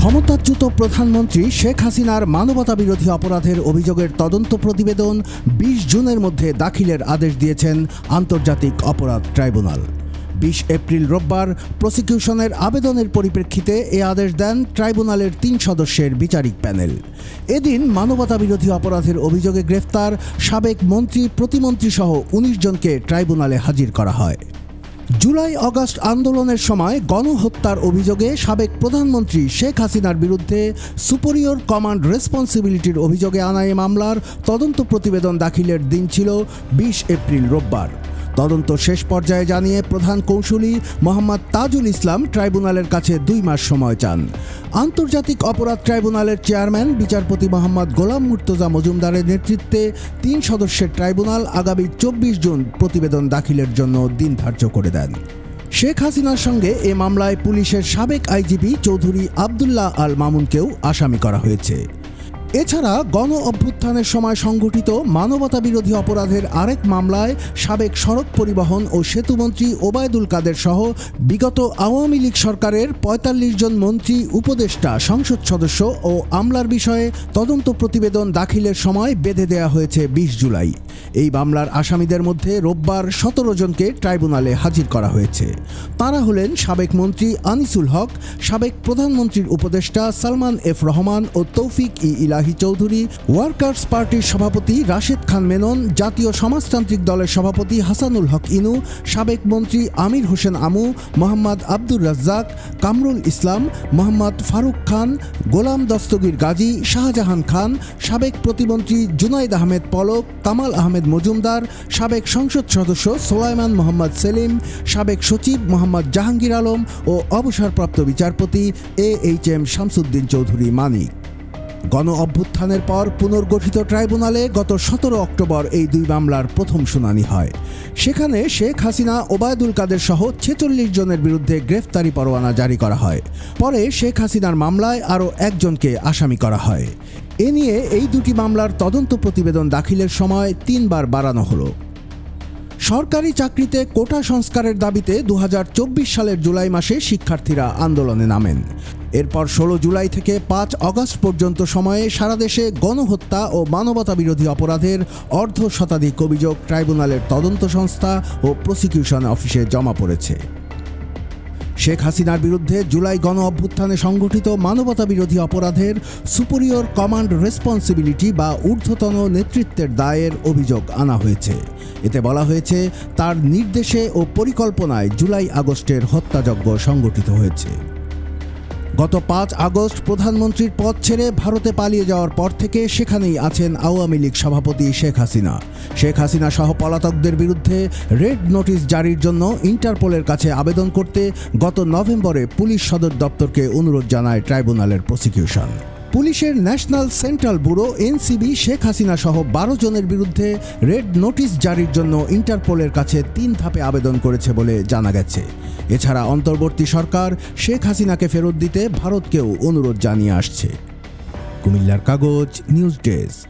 ক্ষমতাচ্যুত প্রধানমন্ত্রী শেখ হাসিনার মানবতাবিরোধী অপরাধের অভিযোগের তদন্ত প্রতিবেদন ২০ জুনের মধ্যে দাখিলের আদেশ দিয়েছেন আন্তর্জাতিক অপরাধ ট্রাইব্যুনাল। ২০ এপ্রিল রোববার প্রসিকিউশনের আবেদনের পরিপ্রেক্ষিতে এ আদেশ দেন ট্রাইব্যুনালের ৩ সদস্যের বিচারিক প্যানেল। এদিন মানবতাবিরোধী অপরাধের অভিযোগে গ্রেফতার সাবেক মন্ত্রী, প্রতিমন্ত্রী সহ ১৯ জনকে ট্রাইব্যুনালে হাজির করা হয়। জুলাই আগস্ট আন্দোলনের সময় গণহত্যার অভিযোগে সাবেক প্রধানমন্ত্রী শেখ হাসিনার বিরুদ্ধে সুপিরিয়র কমান্ড রেসপন্সিবিলিটির অভিযোগে আনা এ মামলার তদন্ত প্রতিবেদন দাখিলের দিন ছিল ২০ এপ্রিল রোববার। তদন্ত শেষ পর্যায়ে জানিয়ে প্রধান কৌঁসুলি মোহাম্মদ তাজুল ইসলাম ট্রাইব্যুনালের কাছে ২ মাস সময় চান। আন্তর্জাতিক অপরাধ ট্রাইব্যুনালের চেয়ারম্যান বিচারপতি মোহাম্মদ গোলাম মুর্তজা মজুমদারের নেতৃত্বে ৩ সদস্যের ট্রাইব্যুনাল আগামী ২৪ জুন প্রতিবেদন দাখিলের জন্য দিন ধার্য করে দেন। শেখ হাসিনার সঙ্গে এ মামলায় পুলিশের সাবেক আইজিপি চৌধুরী আবদুল্লাহ আল মামুনকেও আসামি করা হয়েছে। এছাড়া গণ অভ্যুত্থানের সময় সংঘটিত মানবতাবিরোধী অপরাধের আরেক মামলায় সাবেক সড়ক পরিবহন ও সেতুমন্ত্রী ওবায়দুল কাদের সহ বিগত আওয়ামী লীগ সরকারের ৪৫ জন মন্ত্রী, উপদেষ্টা, সংসদ সদস্য ও আমলার বিষয়ে তদন্ত প্রতিবেদন দাখিলের সময় বেঁধে দেওয়া হয়েছে ২০ জুলাই। এই মামলার আসামিদের মধ্যে রোববার ১৭ জনকে ট্রাইব্যুনালে হাজির করা হয়েছে। তাঁরা হলেন সাবেক মন্ত্রী আনিসুল হক, সাবেক প্রধানমন্ত্রীর উপদেষ্টা সালমান এফ রহমান ও তৌফিক ইলাহি চৌধুরী, ওয়ার্কার্স পার্টির সভাপতি রাশেদ খান মেনন, জাতীয় সমাজতান্ত্রিক দলের সভাপতি হাসানুল হক ইনু, সাবেক মন্ত্রী আমির হোসেন আমু, মোহাম্মদ আব্দুর রাজ্জাক, কামরুল ইসলাম, মোহাম্মদ ফারুক খান, গোলাম দস্তগীর গাজী, শাহজাহান খান, সাবেক প্রতিমন্ত্রী জুনাইদ আহমেদ পলক, কামাল আহমেদ মজুমদার, সাবেক সংসদ সদস্য সোলাইমান মোহাম্মদ সেলিম, সাবেক সচিব মোহাম্মদ জাহাঙ্গীর আলম ও অবসরপ্রাপ্ত বিচারপতি AHM শামসুদ্দিন চৌধুরী মানিক। গণ অভ্যুত্থানের পর পুনর্গঠিত ট্রাইব্যুনালে গত ১৭ অক্টোবর এই ২ মামলার প্রথম শুনানি হয়। সেখানে শেখ হাসিনা, ওবায়দুল কাদের সহ ৪৬ জনের বিরুদ্ধে গ্রেফতারি পরোয়ানা জারি করা হয়। পরে শেখ হাসিনার মামলায় আরও ১ জনকে আসামি করা হয়। এ নিয়ে এই ২টি মামলার তদন্ত প্রতিবেদন দাখিলের সময় ৩ বার বাড়ানো হলো। সরকারি চাকরিতে কোটা সংস্কারের দাবিতে ২০২৪ সালের জুলাই মাসে শিক্ষার্থীরা আন্দোলনে নামেন। এরপর ১৬ জুলাই থেকে ৫ আগস্ট পর্যন্ত সময়ে সারা দেশে গণহত্যা ও মানবতাবিরোধী অপরাধের অর্ধশতাধিক অভিযোগ ট্রাইব্যুনালের তদন্ত সংস্থা ও প্রসিকিউশন অফিসে জমা পড়েছে। শেখ হাসিনার বিরুদ্ধে জুলাই গণ অভ্যুত্থানে সংঘটিত মানবতাবিরোধী অপরাধের সুপিরিয়র কমান্ড রেসপন্সিবিলিটি বা ঊর্ধ্বতন নেতৃত্বের দায়ের অভিযোগ আনা হয়েছে। এতে বলা হয়েছে, তার নির্দেশে ও পরিকল্পনায় জুলাই আগস্টের হত্যাযজ্ঞ সংঘটিত হয়েছে। গত ৫ আগস্ট প্রধানমন্ত্রীর পদ ছেড়ে ভারতে পালিয়ে যাওয়ার পর থেকে সেখানেই আছেন আওয়ামী লীগ সভাপতি শেখ হাসিনা। শেখ হাসিনা সহ পলাতকদের বিরুদ্ধে রেড নোটিশ জারির জন্য ইন্টারপোলের কাছে আবেদন করতে গত নভেম্বরে পুলিশ সদর দপ্তরকে অনুরোধ জানায় ট্রাইব্যুনালের প্রসিকিউশন। পুলিশের national central bureau NCB Sheikh Hasina সহ ১২ জনের বিরুদ্ধে রেড নোটিশ জারির জন্য ইন্টারপোলের কাছে ৩ ধাপে আবেদন করেছে বলে জানা গেছে। এছাড়া অন্তর্বর্তী সরকার শেখ হাসিনাকে ফেরত দিতে ভারতকেও অনুরোধ জানিয়ে আসছে। কুমিল্লার কাগজ নিউজ ডেস্ক।